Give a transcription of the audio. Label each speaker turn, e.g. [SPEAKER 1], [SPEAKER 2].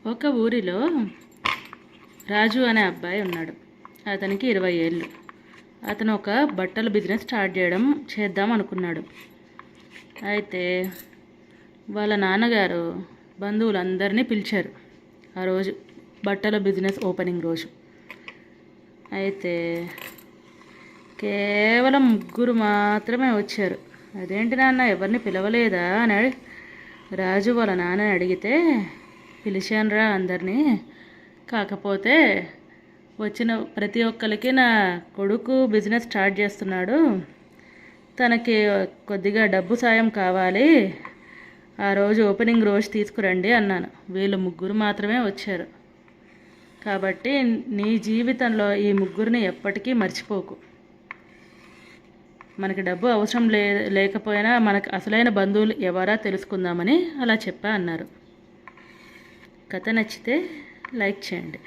[SPEAKER 1] ఒక ఊరిలో రాజు అనే అబ్బాయి ఉన్నాడు. అతనికి 20 ఏళ్ళు. అతను ఒక బట్టల బిజినెస్ చేద్దాం అనుకున్నాడు. అయితే వాళ్ళ నాన్నగారు బంధువులందరినీ పిలిచారు ఆ రోజు, బట్టల బిజినెస్ ఓపెనింగ్ రోజు. అయితే కేవలం 3 మాత్రమే వచ్చారు. అదేంటి నాన్న, ఎవరిని పిలవలేదా అని రాజు వాళ్ళ నాన్నని అడిగితే, పిలిచానురా అందరినీ, కాకపోతే వచ్చిన ప్రతి ఒక్కరికి నా కొడుకు బిజినెస్ స్టార్ట్ చేస్తున్నాడు, తనకి కొద్దిగా డబ్బు సాయం కావాలి, ఆ రోజు ఓపెనింగ్ రోజు తీసుకురండి అన్నాను. వీళ్ళు 3 మాత్రమే వచ్చారు. కాబట్టి నీ జీవితంలో ఈ 3ని ఎప్పటికీ మర్చిపోకు. మనకి డబ్బు అవసరం లేకపోయినా మనకు అసలైన బంధువులు ఎవరా తెలుసుకుందామని అలా చెప్పా అన్నారు. కథ నచ్చితే లైక్ చేయండి.